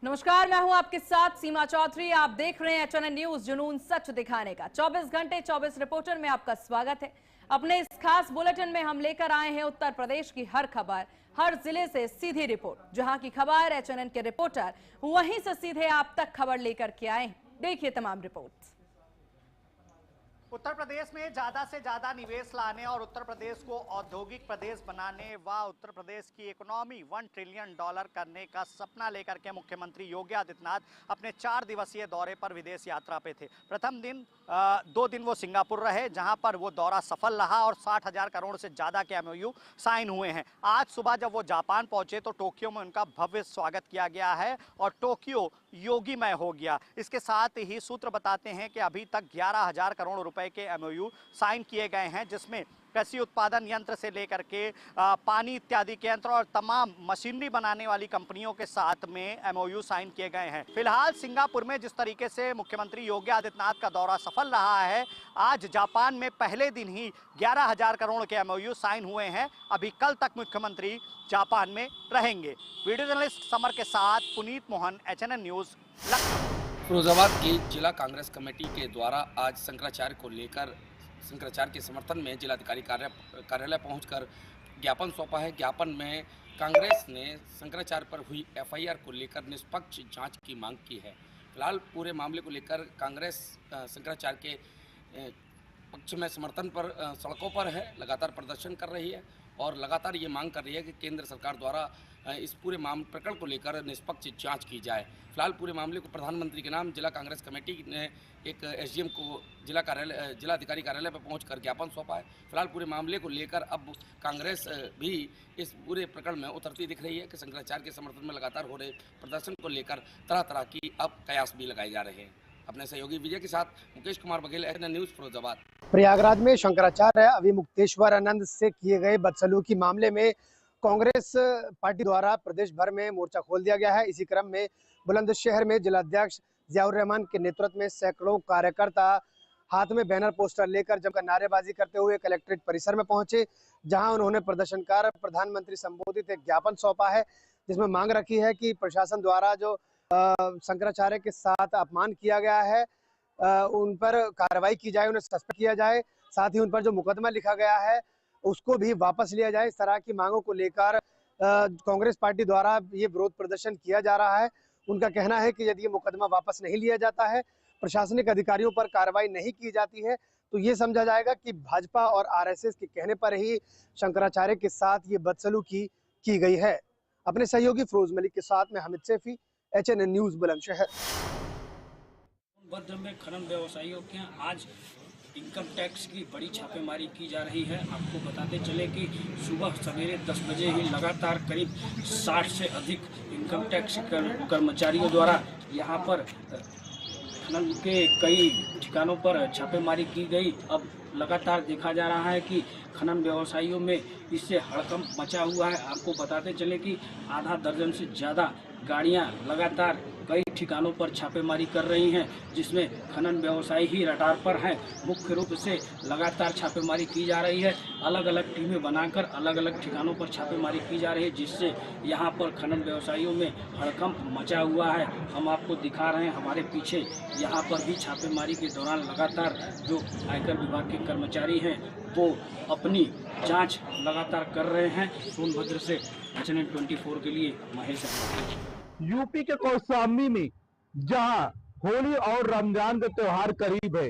नमस्कार, मैं हूं आपके साथ सीमा चौधरी। आप देख रहे हैं एचएनएन न्यूज, जुनून सच दिखाने का। 24 घंटे 24 रिपोर्टर में आपका स्वागत है। अपने इस खास बुलेटिन में हम लेकर आए हैं उत्तर प्रदेश की हर खबर, हर जिले से सीधी रिपोर्ट। जहां की खबर एचएनएन के रिपोर्टर वहीं से सीधे आप तक खबर लेकर के आए हैं। देखिए तमाम रिपोर्ट। उत्तर प्रदेश में ज्यादा से ज्यादा निवेश लाने और उत्तर प्रदेश को औद्योगिक प्रदेश बनाने व उत्तर प्रदेश की इकोनॉमी $1 ट्रिलियन करने का सपना लेकर के मुख्यमंत्री योगी आदित्यनाथ अपने 4 दिवसीय दौरे पर विदेश यात्रा पे थे। प्रथम दिन 2 दिन वो सिंगापुर रहे, जहां पर वो दौरा सफल रहा और 60,000 करोड़ से ज्यादा के MOU साइन हुए हैं। आज सुबह जब वो जापान पहुंचे तो टोक्यो में उनका भव्य स्वागत किया गया है और टोक्यो योगीमय हो गया। इसके साथ ही सूत्र बताते हैं कि अभी तक 11,000 करोड़ रुपए के MOU साइन किए गए हैं, जिसमें कृषि उत्पादन यंत्र से लेकर के पानी इत्यादि के यंत्र और तमाम मशीनरी बनाने वाली कंपनियों के साथ में MOU साइन किए गए हैं। फिलहाल सिंगापुर में जिस तरीके से मुख्यमंत्री योगी आदित्यनाथ का दौरा सफल रहा है, आज जापान में पहले दिन ही 11,000 करोड़ के MOU साइन हुए हैं। अभी कल तक मुख्यमंत्री जापान में रहेंगे। वीडियो जर्नलिस्ट समर के साथ पुनीत मोहन, एचएनएन न्यूज, लखनऊ। फिरोजाबाद की जिला कांग्रेस कमेटी के द्वारा आज शंकराचार्य को लेकर शंकराचार्य के समर्थन में जिलाधिकारी कार्यालय पहुंचकर ज्ञापन सौंपा है। ज्ञापन में कांग्रेस ने शंकराचार्य पर हुई FIR को लेकर निष्पक्ष जांच की मांग की है। फिलहाल पूरे मामले को लेकर कांग्रेस शंकराचार्य के पक्ष में समर्थन पर सड़कों पर है, लगातार प्रदर्शन कर रही है और लगातार ये मांग कर रही है कि केंद्र सरकार द्वारा इस पूरे प्रकरण को लेकर निष्पक्ष जांच की जाए। फिलहाल पूरे मामले को प्रधानमंत्री के नाम जिला कांग्रेस कमेटी ने एक SDM को जिलाधिकारी कार्यालय पर पहुंचकर ज्ञापन सौंपा है। फिलहाल पूरे मामले को लेकर अब कांग्रेस भी इस पूरे प्रकरण में उतरती दिख रही है कि शंकराचार्य के समर्थन में लगातार हो रहे प्रदर्शन को लेकर तरह तरह की अब कयास भी लगाए जा रहे हैं। अपने सहयोगी विजय के साथ मुकेश कुमार बघेल, एचएनएन न्यूज, फिरोजाबाद। प्रयागराज में शंकराचार्य अभिमुक्तेश्वरानंद से किए गए बदसलूकी मामले में कांग्रेस पार्टी द्वारा प्रदेश भर में मोर्चा खोल दिया गया है। इसी क्रम में बुलंदशहर में जिलाध्यक्ष जियाउर रहमान के नेतृत्व में सैकड़ों कार्यकर्ता हाथ में बैनर पोस्टर लेकर जमकर नारेबाजी करते हुए कलेक्ट्रेट परिसर में पहुंचे, जहां उन्होंने प्रदर्शनकार प्रधानमंत्री संबोधित एक ज्ञापन सौंपा है, जिसमें मांग रखी है कि प्रशासन द्वारा जो शंकराचार्य के साथ अपमान किया गया है उन पर कार्रवाई की जाए, उन्हें सस्पेंड किया जाए। साथ ही उन पर जो मुकदमा लिखा गया है उसको भी वापस लिया जाए। इस तरह की मांगों को लेकर कांग्रेस पार्टी द्वारा ये विरोध प्रदर्शन किया जा रहा है। उनका कहना है कि यदि ये मुकदमा वापस नहीं लिया जाता है, प्रशासनिक अधिकारियों पर कार्रवाई नहीं की जाती है, तो ये समझा जाएगा कि भाजपा और RSS के कहने पर ही शंकराचार्य के साथ ये बदसलूकी की गई है। अपने सहयोगी फिरोज मलिक के साथ में हामिद सैफी, एचएनएन न्यूज, बुलंदशहर। सोनभद्र में खनन व्यवसायियों के यहाँ आज इनकम टैक्स की बड़ी छापेमारी की जा रही है। आपको बताते चले कि सुबह सवेरे 10 बजे ही लगातार करीब 60 से अधिक इनकम टैक्स कर्मचारियों द्वारा यहाँ पर खनन के कई ठिकानों पर छापेमारी की गई। अब लगातार देखा जा रहा है कि खनन व्यवसायियों में इससे हड़कंप मचा हुआ है। आपको बताते चले कि आधा दर्जन से ज़्यादा गाड़ियां लगातार कई ठिकानों पर छापेमारी कर रही हैं, जिसमें खनन व्यवसायी ही रडार पर हैं। मुख्य रूप से लगातार छापेमारी की जा रही है, अलग अलग टीमें बनाकर अलग अलग ठिकानों पर छापेमारी की जा रही है, जिससे यहाँ पर खनन व्यवसायियों में हड़कंप मचा हुआ है। हम आपको दिखा रहे हैं हमारे पीछे, यहाँ पर भी छापेमारी के दौरान लगातार जो आयकर विभाग के कर्मचारी हैं वो अपनी जांच लगातार कर रहे हैं। सोनभद्र से एचएनएन 24 के लिए महेश। यूपी के कौशाम्बी में जहां होली और रमजान का त्योहार करीब है,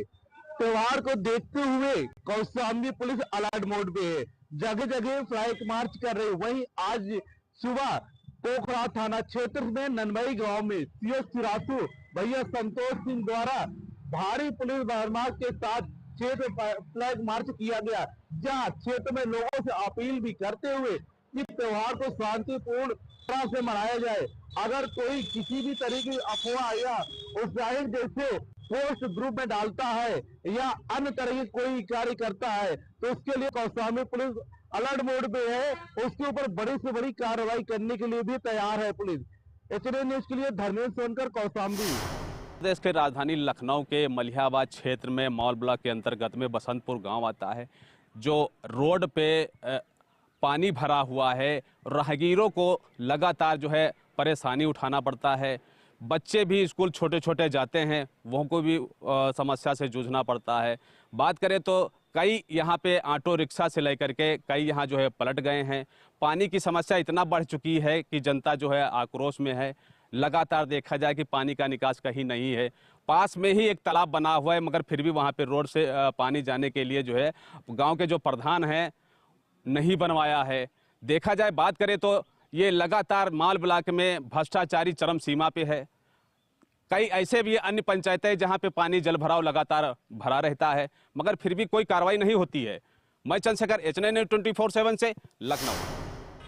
त्योहार को देखते हुए कौशाम्बी पुलिस अलर्ट मोड पे है, जगह जगह फ्लैग मार्च कर रही है। वहीं आज सुबह पोखरा थाना क्षेत्र में ननबई गांव में CS सिरासू भैया संतोष सिंह द्वारा भारी पुलिस भरमार के साथ क्षेत्र फ्लैग मार्च किया गया, जहां क्षेत्र में लोगों से अपील भी करते हुए कि त्योहार को शांतिपूर्ण तरह से मनाया जाए। अगर कोई किसी भी तरीके की अफवाह या उत्साहित जैसे पोस्ट ग्रुप में डालता है या अन्य तरह की कोई कार्य करता है, तो उसके लिए कौशाम्बी पुलिस अलर्ट मोड पे है। उसके ऊपर बड़ी से बड़ी कार्रवाई करने के लिए भी तैयार है पुलिस। एचएनएन न्यूज के लिए धर्मेंद्र सोनकर, कौशाम्बी। प्रदेश के राजधानी लखनऊ के मलिहाबाद क्षेत्र में मॉल ब्लॉक के अंतर्गत में बसंतपुर गांव आता है, जो रोड पे पानी भरा हुआ है। राहगीरों को लगातार जो है परेशानी उठाना पड़ता है। बच्चे भी स्कूल छोटे छोटे जाते हैं, वह को भी समस्या से जूझना पड़ता है। बात करें तो कई यहाँ पे ऑटो रिक्शा से लेकर के कई यहाँ जो है पलट गए हैं। पानी की समस्या इतना बढ़ चुकी है कि जनता जो है आक्रोश में है। लगातार देखा जाए कि पानी का निकास कहीं नहीं है। पास में ही एक तालाब बना हुआ है, मगर फिर भी वहाँ पे रोड से पानी जाने के लिए जो है गांव के जो प्रधान हैं नहीं बनवाया है। देखा जाए बात करें तो ये लगातार माल ब्लॉक में भ्रष्टाचारी चरम सीमा पे है। कई ऐसे भी अन्य पंचायतें जहां पे पानी जल भराव लगातार भरा रहता है, मगर फिर भी कोई कार्रवाई नहीं होती है। मैं चंद्रशेखर, HNI न्यूज़ 24/7 से लखनऊ।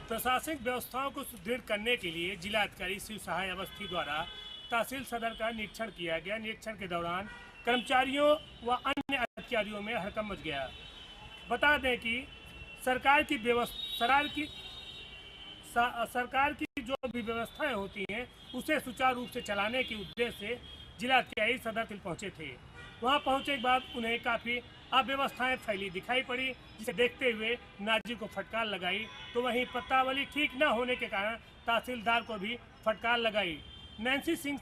प्रशासनिक व्यवस्थाओं को सुदृढ़ करने के लिए जिलाधिकारी शिव सहाय अवस्थी द्वारा तहसील सदर का निरीक्षण किया गया। निरीक्षण के दौरान कर्मचारियों व अन्य अधिकारियों में हड़कंप मच गया। बता दें कि सरकार की जो भी व्यवस्थाएं होती हैं उसे सुचारू रूप से चलाने के उद्देश्य से जिलाधिकारी सदर तिल पहुंचे थे। वहां पहुंचे के बाद उन्हें काफ़ी अव्यवस्थाएं फैली दिखाई पड़ी, जिसे देखते हुए नाजिर को फटकार लगाई। तो वहीं पत्रावली ठीक न होने के कारण तहसीलदार को भी फटकार लगाई। नैन्सी सिंह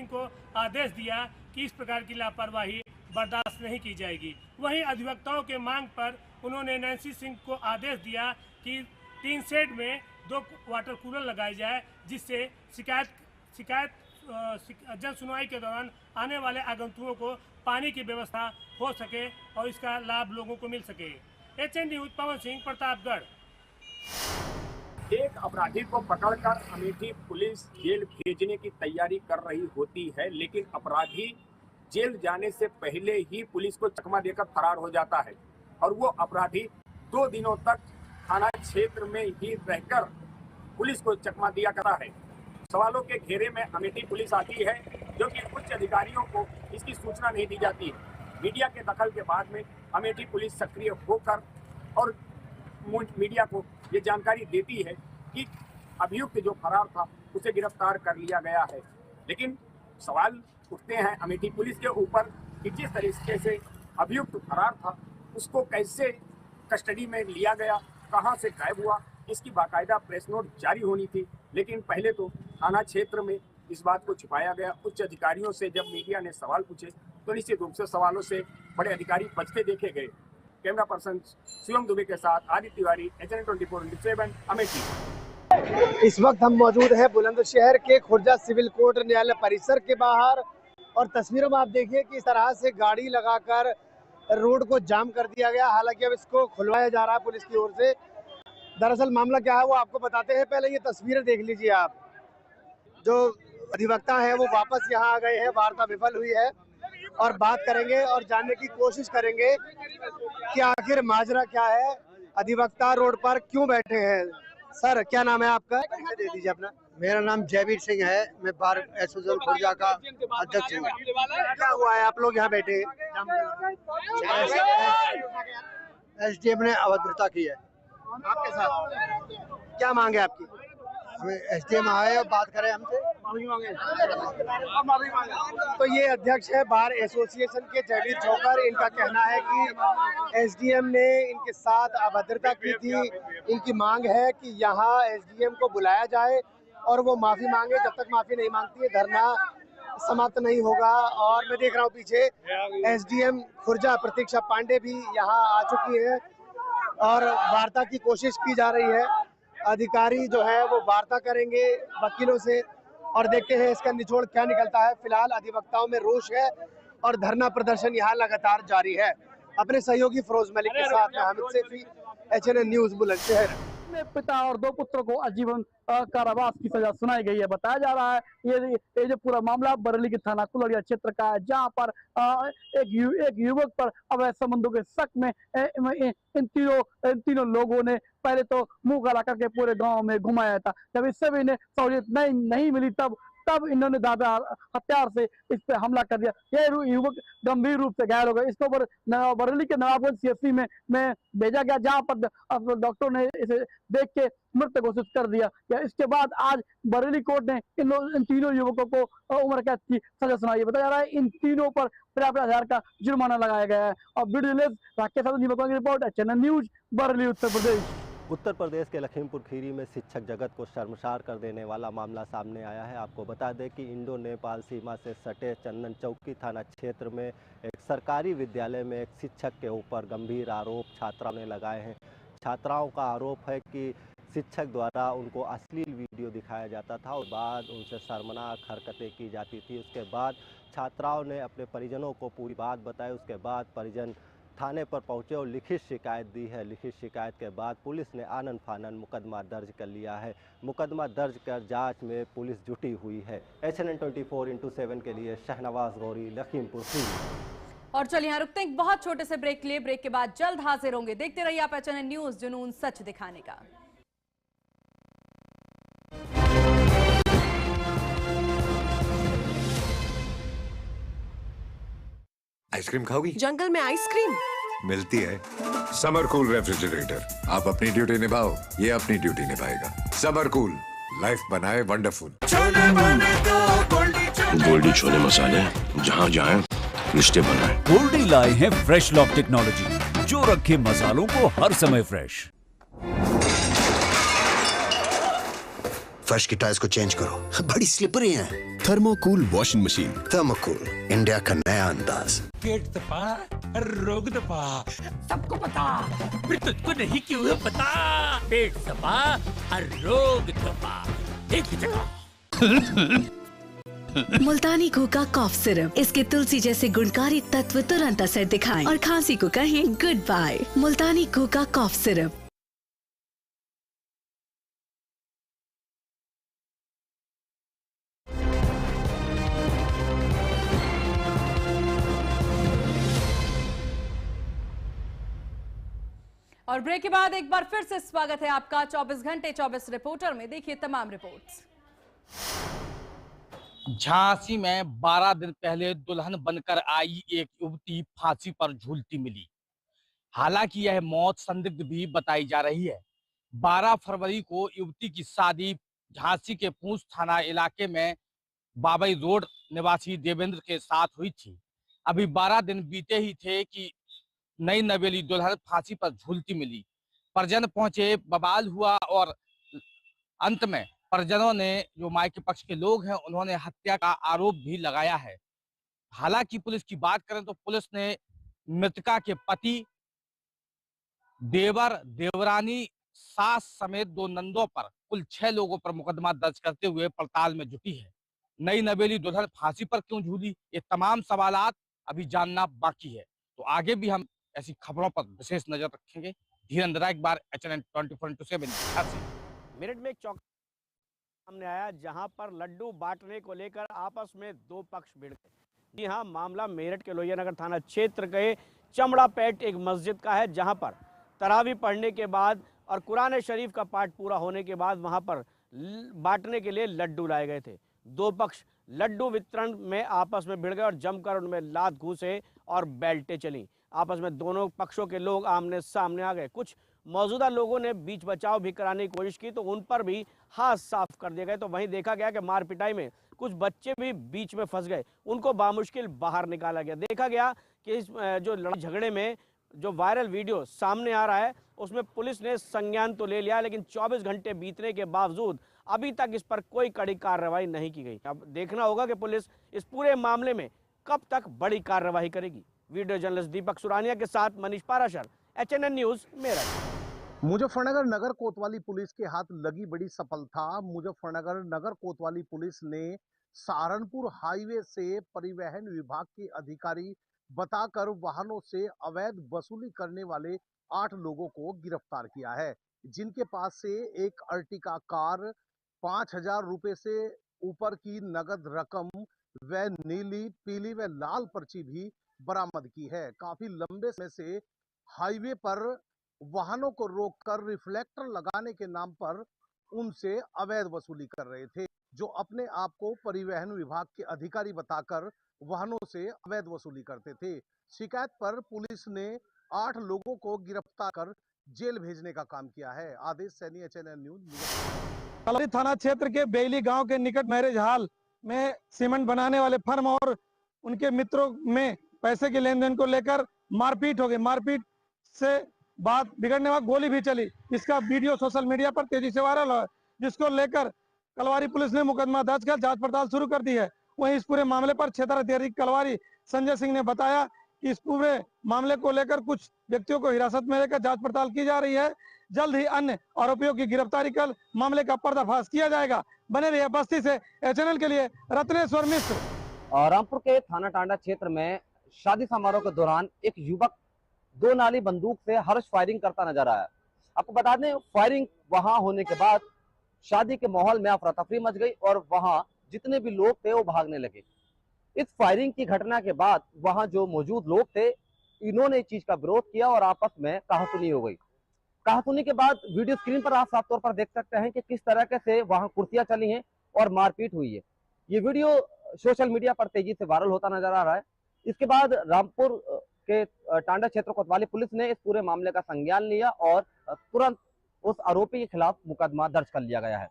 को आदेश दिया कि इस प्रकार की लापरवाही बर्दाश्त नहीं की जाएगी। वहीं अधिवक्ताओं के मांग पर उन्होंने नैन्सी सिंह को आदेश दिया कि 3 शेड में 2 वाटर कूलर लगाए जाए, जिससे शिकायत जन सुनवाई के दौरान आने वाले आगंतुकों को पानी की व्यवस्था हो सके और इसका लाभ लोगों को मिल सके। HN news Pawan Singh, Pratapgarh. एक अपराधी को पकड़कर अमेठी पुलिस जेल भेजने की तैयारी कर रही होती है, लेकिन अपराधी जेल जाने से पहले ही पुलिस को चकमा देकर फरार हो जाता है और वो अपराधी 2 दिनों तक थाना क्षेत्र में ही रहकर पुलिस को चकमा दिया करता है। सवालों के घेरे में अमेठी पुलिस आती है, जो कि उच्च अधिकारियों को इसकी सूचना नहीं दी जाती है। मीडिया के दखल के बाद में अमेठी पुलिस सक्रिय होकर और मीडिया को ये जानकारी देती है कि अभियुक्त जो फरार था उसे गिरफ्तार कर लिया गया है। लेकिन सवाल उठते हैं अमेठी पुलिस के ऊपर कि जिस तरीके से अभियुक्त फरार था उसको कैसे कस्टडी में लिया गया, कहां से गायब हुआ, इसकी बाकायदा प्रेस नोट जारी होनी थी। लेकिन पहले तो थाना क्षेत्र में इस बात को छुपाया गया। उच्च अधिकारियों से जब मीडिया ने सवाल पूछे तो निश्चित रूप से सवालों से बड़े अधिकारी बचते देखे गए। कैमरा पर्सन शिवम दुबे के साथ आदित्य तिवारी, HN 24/7 अमेठी। इस वक्त हम मौजूद हैं बुलंदशहर के खुर्जा सिविल कोर्ट न्यायालय परिसर के बाहर और तस्वीरों में आप देखिए कि इस तरह से गाड़ी लगाकर रोड को जाम कर दिया गया। हालांकि अब इसको खुलवाया जा रहा है पुलिस की ओर से। दरअसल मामला क्या है वो आपको बताते हैं, पहले ये तस्वीरें देख लीजिए आप। जो अधिवक्ता है वो वापस यहाँ आ गए हैं, वार्ता विफल हुई है और बात करेंगे और जानने की कोशिश करेंगे कि आखिर माजरा क्या है, अधिवक्ता रोड पर क्यों बैठे हैं। सर क्या नाम है आपका? दे दीजिए अपना। मेरा नाम जयवीर सिंह है, मैं बार एसोसिएशन खुर्जा का अध्यक्ष हूँ। क्या हुआ है आप लोग यहाँ बैठे? SDM ने अभद्रता की है आपके साथ, क्या मांगे आपकी? हमें SDM आए और बात करें हमसे। तो ये अध्यक्ष है बार एसोसिएशन के जयवीर चौकर। इनका कहना है कि SDM ने इनके साथ अभद्रता की थी। इनकी मांग है कि यहाँ SDM को बुलाया जाए और वो माफी मांगे। जब तक माफी नहीं मांगती है धरना समाप्त नहीं होगा। और मैं देख रहा हूँ पीछे SDM खुर्जा प्रतीक्षा पांडे भी यहाँ आ चुकी है और वार्ता की कोशिश की जा रही है। अधिकारी जो है वो वार्ता करेंगे वकीलों से और देखते हैं इसका निचोड़ क्या निकलता है। फिलहाल अधिवक्ताओं में रोष है और धरना प्रदर्शन यहाँ लगातार जारी है। अपने सहयोगी फिरोज मलिक के साथ मैं हामिद सैफी, HN न्यूज़ बुलंदशहर। पिता और 2 पुत्रों को आजीवन कारावास की सजा सुनाई गई है। बताया जा रहा है ये जो पूरा मामला बरेली के थाना कुलड़िया क्षेत्र का है, जहां पर एक युवक पर अवैध संबंधों के शक में इन तीनों लोगों ने पहले तो मुंह काला करके पूरे गांव में घुमाया था। जब इससे भी इन्हें सहूलियत नहीं मिली तब इन्होंने हथियार से इस पे हमला कर दिया। यह युवक गंभीर रूप से घायल हो गया। इसके ऊपर बरेली के नवाबगंज CHC में भेजा गया, जहां पर डॉक्टर ने इसे देख के मृत घोषित कर दिया। इसके बाद आज बरेली कोर्ट ने इन तीनों युवकों को उम्र कैद की सजा सुनाई है। बताया जा रहा है इन तीनों पर 50,000 का जुर्माना लगाया गया है। और वीडियो राकेश की report, HN news, Bareilly, Uttar Pradesh. Uttar Pradesh के लखीमपुर खीरी में शिक्षक जगत को शर्मसार कर देने वाला मामला सामने आया है। आपको बता दें कि इंडो नेपाल सीमा से सटे चंदन चौकी थाना क्षेत्र में एक सरकारी विद्यालय में एक शिक्षक के ऊपर गंभीर आरोप छात्राओं ने लगाए हैं। छात्राओं का आरोप है कि शिक्षक द्वारा उनको अश्लील वीडियो दिखाया जाता था और बाद उनसे शर्मनाक हरकतें की जाती थी। उसके बाद छात्राओं ने अपने परिजनों को पूरी बात बताई। उसके बाद परिजन थाने पर पहुंचे और लिखित शिकायत दी है। लिखित शिकायत के बाद पुलिस ने आनन फानन मुकदमा दर्ज कर लिया है। मुकदमा दर्ज कर जांच में पुलिस जुटी हुई है। HNN 24x7 के लिए शहनवाज गौरी, लखीमपुर खीरी। और चलिए यहाँ रुकते हैं एक बहुत छोटे से ब्रेक के लिए। ब्रेक के बाद जल्द हाजिर होंगे। देखते रहिए आप HNN न्यूज, जुनून सच दिखाने का। आइसक्रीम खाओगी? जंगल में आइसक्रीम मिलती है। समर कूल रेफ्रिजरेटर, आप अपनी ड्यूटी निभाओ, ये अपनी ड्यूटी निभाएगा। समर कूल, लाइफ बनाए वंडरफुल। गोल्डी छोले मसाले, जहाँ जाए रिश्ते बनाए। गोल्डी लाए हैं फ्रेश लॉक टेक्नोलॉजी, जो रखे मसालों को हर समय फ्रेश। फर्श की टाइल्स को चेंज करो, बड़ी स्लिपरी हैं। थर्मोकूल वॉशिंग मशीन। थर्मोकूल, इंडिया का नया अंदाज। पेट दबा, रोग दबा, सबको पता, फिर तुझको नहीं क्यों है पता। पेट दबा, रोग दबा, एक ही जगह। मुल्तानी घोका कॉफ सिरप, इसके तुलसी जैसे गुणकारी तत्व तुरंत असर दिखाएं और खांसी को कहें गुड बाय। मुल्तानी घोका कॉफ सिरप। और ब्रेक के बाद एक बार फिर से स्वागत है आपका 24 घंटे 24 रिपोर्टर में। देखिए तमाम रिपोर्ट्स। झांसी में 12 दिन पहले दुल्हन बनकर आई एक युवती फांसी पर झूलती मिली। हालांकि यह मौत संदिग्ध भी बताई जा रही है। 12 फरवरी को युवती की शादी झांसी के पूंछ थाना इलाके में बाबई रोड निवासी देवेंद्र के साथ हुई थी। अभी 12 दिन बीते ही थे कि नई नवेली दुल्हन फांसी पर झूलती मिली। परिजन पहुंचे, बवाल हुआ और अंत में परिजनों ने, जो मायके पक्ष के लोग हैं, उन्होंने हत्या का आरोप भी लगाया है। हालांकि पुलिस की बात करें तो पुलिस ने मृतका के पति, देवर, देवरानी, सास समेत 2 नंदों पर कुल 6 लोगों पर मुकदमा दर्ज करते हुए पड़ताल में जुटी है। नई नवेली दुल्हन फांसी पर क्यों झूली, ये तमाम सवालात अभी जानना बाकी है। तो आगे भी हम ऐसी खबरों पर विशेष नजर रखेंगे। धीरेन्द्र राय, एक बार HNN 24x7। मेरठ में एक चौक सामने आया जहां पर लड्डू बांटने को लेकर आपस में 2 पक्ष भिड़ गए। जी हां, मामला मेरठ के लोहियानगर थाना क्षेत्र के चमड़ापेट एक मस्जिद का है, जहां पर तरावी पढ़ने के बाद और कुरान शरीफ का पाठ पूरा होने के बाद वहां पर बांटने के लिए लड्डू लाए गए थे। 2 पक्ष लड्डू वितरण में आपस में भिड़ गए और जमकर उनमें लात घूसे और बेल्टें चली। आपस में दोनों पक्षों के लोग आमने सामने आ गए। कुछ मौजूदा लोगों ने बीच बचाव भी कराने की कोशिश की तो उन पर भी हाथ साफ कर दिए गए। तो वहीं देखा गया कि मार पिटाई में कुछ बच्चे भी बीच में फंस गए, उनको बामुश्किल बाहर निकाला गया। देखा गया कि इस जो लड़ाई झगड़े में जो वायरल वीडियो सामने आ रहा है उसमें पुलिस ने संज्ञान तो ले लिया, लेकिन 24 घंटे बीतने के बावजूद अभी तक इस पर कोई कड़ी कार्रवाई नहीं की गई। अब देखना होगा कि पुलिस इस पूरे मामले में कब तक बड़ी कार्रवाई करेगी। वीडियो जर्नलिस्ट दीपक सुरानिया के साथ मनीष पाराशर, HNN न्यूज मेरठ। मुजफ्फरनगर नगर कोतवाली पुलिस के हाथ लगी बड़ी सफलता। मुजफ्फरनगर नगर कोतवाली पुलिस ने सहारनपुर हाईवे से परिवहन विभाग के अधिकारी बताकर वाहनों से अवैध वसूली करने वाले 8 लोगों को गिरफ्तार किया है, जिनके पास से एक अर्टिका कार, 5000 रुपए से ऊपर की नगद रकम व नीली, पीली व लाल पर्ची भी बरामद की है। काफी लंबे समय से हाईवे पर वाहनों को रोककर रिफ्लेक्टर लगाने के नाम पर उनसे अवैध वसूली कर रहे थे, जो अपने आप को परिवहन विभाग के अधिकारी बताकर वाहनों से अवैध वसूली करते थे। शिकायत पर पुलिस ने 8 लोगों को गिरफ्तार कर जेल भेजने का काम किया है। आदेश सैनी, HNN न्यूज। थाना क्षेत्र के बेली गांव के निकट मैरिज हॉल में सीमेंट बनाने वाले फर्म और उनके मित्रों में पैसे के लेन देन को लेकर मारपीट हो गई। मारपीट से बात बिगड़ने वक्त गोली भी चली। इसका वीडियो सोशल मीडिया पर तेजी से वायरल है, जिसको लेकर कलवारी पुलिस ने मुकदमा दर्ज कर जांच पड़ताल शुरू कर दी है। वहीं इस पूरे मामले पर क्षेत्र अधिकारी कलवारी संजय सिंह ने बताया कि इस पूरे मामले को लेकर कुछ व्यक्तियों को हिरासत में लेकर जांच पड़ताल की जा रही है। जल्द ही अन्य आरोपियों की गिरफ्तारी कर मामले का पर्दाफाश किया जाएगा। बने रहिए बस्ती से एचएनएल के लिए रत्नेश्वर मिश्र। रामपुर के थाना टांडा क्षेत्र में शादी समारोह के दौरान एक युवक 2 नाली बंदूक से हर्ष फायरिंग करता नजर आया। आपको बता दें, फायरिंग वहां होने के बाद शादी के माहौल में अफरा तफरी मच गई और वहां जितने भी लोग थे वो भागने लगे। इस फायरिंग की घटना के बाद वहां जो मौजूद लोग थे, इन्होंने इस चीज का विरोध किया और आपस में कहासुनी हो गई। कहासुनी के बाद वीडियो स्क्रीन पर आप साफ तौर पर देख सकते हैं कि किस तरह से वहां कुर्सियां चली हैं और मारपीट हुई है। ये वीडियो सोशल मीडिया पर तेजी से वायरल होता नजर आ रहा है। इसके बाद रामपुर के टांडा क्षेत्र कोतवाली पुलिस ने इस पूरे मामले का संज्ञान लिया और तुरंत उस आरोपी के खिलाफ मुकदमा दर्ज कर लिया गया है।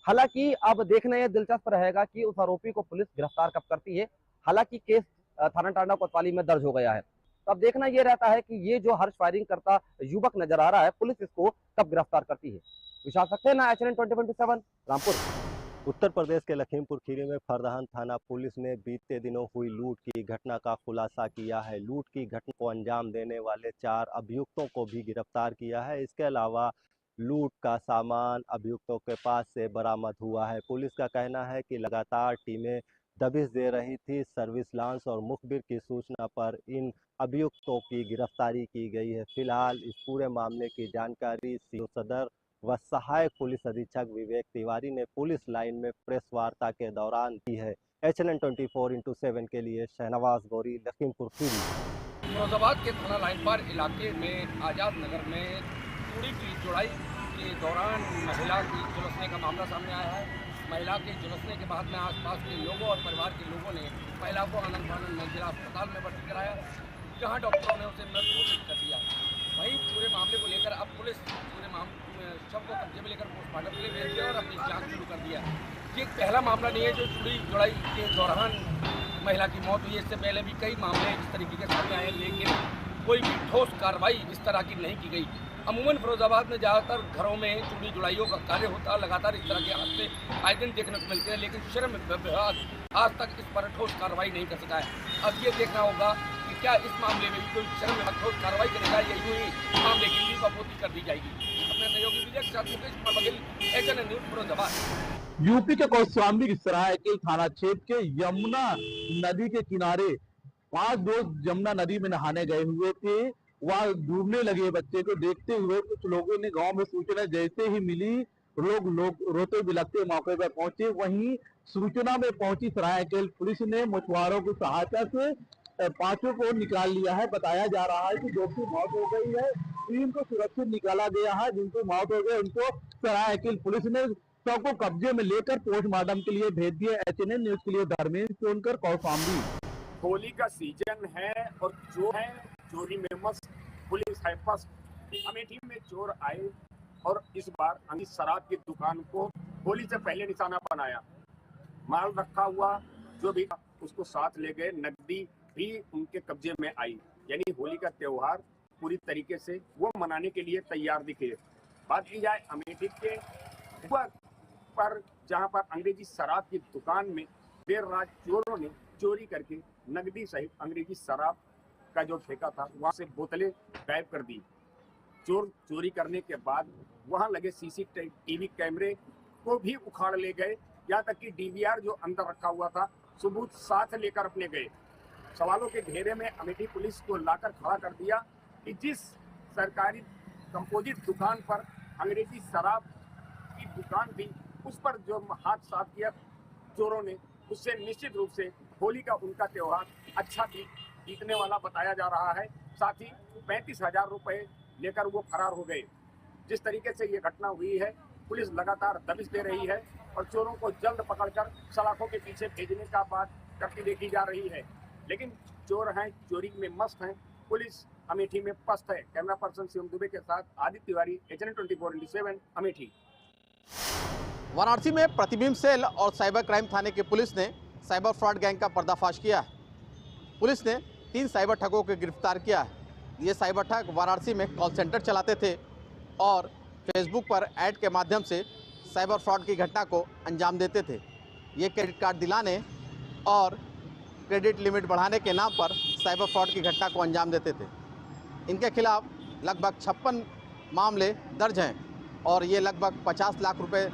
हालांकि अब देखना यह दिलचस्प रहेगा कि उस आरोपी को पुलिस गिरफ्तार कब करती है। हालांकि केस थाना टांडा कोतवाली में दर्ज हो गया है, तो अब देखना यह रहता है कि ये जो हर्ष फायरिंग करता युवक नजर आ रहा है, पुलिस इसको कब गिरफ्तार करती है। विशाल सक्सेना, एचएनएन 2027 रामपुर। उत्तर प्रदेश के लखीमपुर खीरी में फरदान थाना पुलिस ने बीते दिनों हुई लूट की घटना का खुलासा किया है। लूट की घटना को अंजाम देने वाले 4 अभियुक्तों को भी गिरफ्तार किया है। इसके अलावा लूट का सामान अभियुक्तों के पास से बरामद हुआ है। पुलिस का कहना है कि लगातार टीमें दबिश दे रही थी। सर्विस लांस और मुखबिर की सूचना पर इन अभियुक्तों की गिरफ्तारी की गई है। फिलहाल इस पूरे मामले की जानकारी सीओ सदर व सहायक पुलिस अधीक्षक विवेक तिवारी ने पुलिस लाइन में प्रेस वार्ता के दौरान दी है। एचएनएन 24/7 के लिए शहनवाज गौरी, लखीमपुर खीरी। फिरोजाबाद के थाना लाइन पर इलाके में आजाद नगर में चूड़ी की जुड़ाई के दौरान महिला की झुलसने का मामला सामने आया है। महिला के झुलसने के बाद में आसपास के लोगों और परिवार के लोगों ने महिला को आनंद फानंद में जिला अस्पताल में भर्ती कराया, जहां डॉक्टरों ने उसे मृत घोषित कर दिया। वहीं पूरे मामले को लेकर अब पुलिस पूरे शव को कब्जे में लेकर पोस्टमार्टम के लिए भेज दिया और अपनी जांच शुरू कर दिया। ये पहला मामला नहीं है जो चूड़ी जुड़ाई के दौरान महिला की मौत हुई। इससे पहले भी कई मामले इस तरीके के सामने आए, लेकिन कोई भी ठोस कार्रवाई इस तरह की नहीं की गई। अमूमन फिरोजाबाद में ज़्यादातर घरों में चूड़ी जुड़ाइयों का कार्य होता, लगातार इस तरह के हादसे आए दिन देखने को मिलते हैं, लेकिन श्रम विभाग आज तक इस पर ठोस कार्रवाई नहीं कर सका है। अब ये देखना होगा कि क्या इस मामले में भी कोई श्रम विभाग ठोस कार्रवाई करेगा या यूं ही मामले की लीपापोती कर दी जाएगी। अपने सहयोगी विजय के साथ Mukesh Kumar Baghel, HNN news Firozabad. UP के कौशाम्बी सरायकेला थाना क्षेत्र के यमुना नदी के किनारे 5 दोस्त यमुना नदी में नहाने गए हुए थे। वहां डूबने लगे बच्चे को देखते हुए कुछ लोगों ने गांव में सूचना जैसे ही मिली, लोग रोते बिलखते मौके पर पहुंचे। वहीं सूचना में पहुंची सरायकेला पुलिस ने मछुआरों की सहायता से 5 को निकाल लिया है। बताया जा रहा है कि 2 की मौत हो गई है, 3 को सुरक्षित निकाला गया है। जिनको मौत हो गई उनको सरायकेला पुलिस ने शव को कब्जे में लेकर पोस्टमार्टम के लिए भेज दिया। एचएनएन न्यूज के लिए धर्मेंद्र सोनकर, कौशाम्बी। होली का सीजन है और जो है चोरी में मस्त पुलिस है फर्स्ट। अमेठी में चोर आए और इस बार अंगी शराब की दुकान को होली से पहले निशाना बनाया। माल रखा हुआ जो भी उसको साथ ले गए, नकदी भी उनके कब्जे में आई। यानी होली का त्योहार पूरी तरीके से वो मनाने के लिए तैयार दिखे। बात की जाए अमेठी के पर जहां पर अंग्रेजी शराब की दुकान में देर रात चोरों ने चोरी करके नकदी सहित अंग्रेजी शराब का जो ठेका था वहां से बोतलें गायब कर दी। चोर चोरी करने के बाद वहां लगे सीसीटीवी कैमरे को भी उखाड़ ले गए। यहाँ तक कि डीवीआर जो अंदर रखा हुआ था सबूत साथ लेकर अपने गए। सवालों के घेरे में अमेठी पुलिस को लाकर खड़ा कर दिया कि जिस सरकारी कंपोजिट दुकान पर अंग्रेजी शराब की दुकान थी उस पर जो हाथ साफ किया चोरों ने, उससे निश्चित रूप से होली का उनका त्योहार अच्छा बीतने वाला बताया जा रहा है। साथ ही 35,000 रुपए लेकर वो फरार हो गए। जिस तरीके से ये घटना हुई है, पुलिस लगातार दबिश दे रही है और चोरों को जल्द पकड़कर सलाखों के पीछे भेजने का बात करती देखी जा रही है। लेकिन चोर हैं, चोरी में मस्त हैं, पुलिस अमेठी में पस्त है। कैमरा पर्सन शिवम दुबे के साथ आदित्य तिवारी, एचएनएन 24/7 अमेठी। वाराणसी में प्रतिबिंब सेल और साइबर क्राइम थाने की पुलिस ने साइबर फ्रॉड गैंग का पर्दाफाश किया है। पुलिस ने 3 साइबर ठगों को गिरफ्तार किया है। ये साइबर ठग वाराणसी में कॉल सेंटर चलाते थे और फेसबुक पर ऐड के माध्यम से साइबर फ्रॉड की घटना को अंजाम देते थे। ये क्रेडिट कार्ड दिलाने और क्रेडिट लिमिट बढ़ाने के नाम पर साइबर फ्रॉड की घटना को अंजाम देते थे। इनके खिलाफ लगभग 56 मामले दर्ज हैं और ये लगभग 50 लाख रुपए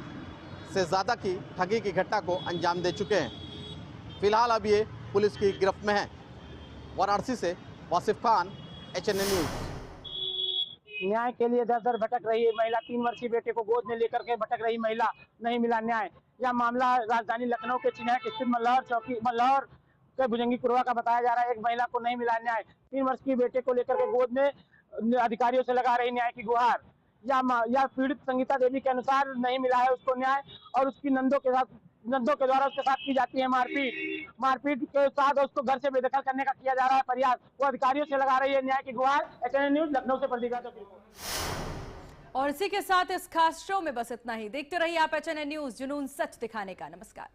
से ज़्यादा की ठगी की घटना को अंजाम दे चुके हैं। फिलहाल अब ये पुलिस की गिरफ्त में हैं। वाराणसी से वासिफ खान, HNN न्यूज़। न्याय के लिए दर दर भटक रही है महिला। 3 वर्षीय बेटे को गोद में लेकर के भटक रही महिला, नहीं मिला न्याय। यह मामला राजधानी लखनऊ के चिन्हट स्थित मल्लौर के भुजंगीपुरवा का बताया जा रहा है। एक महिला को नहीं मिला न्याय। 3 वर्ष की बेटे को लेकर के गोद में अधिकारियों से लगा रही न्याय की गुहार। या पीड़ित संगीता देवी के अनुसार नहीं मिला है उसको न्याय और उसकी नंदों के द्वारा उसके साथ की जाती है मारपीट के साथ उसको घर से बेदखल करने का किया जा रहा है प्रयास। वो अधिकारियों से लगा रही है न्याय की गुहार। HNN न्यूज़ लखनऊ से प्रदीप यादव की रिपोर्ट। और इसी के साथ इस खास शो में बस इतना ही। देखते रहिए आप HNN न्यूज़, जुनून सच दिखाने का। नमस्कार।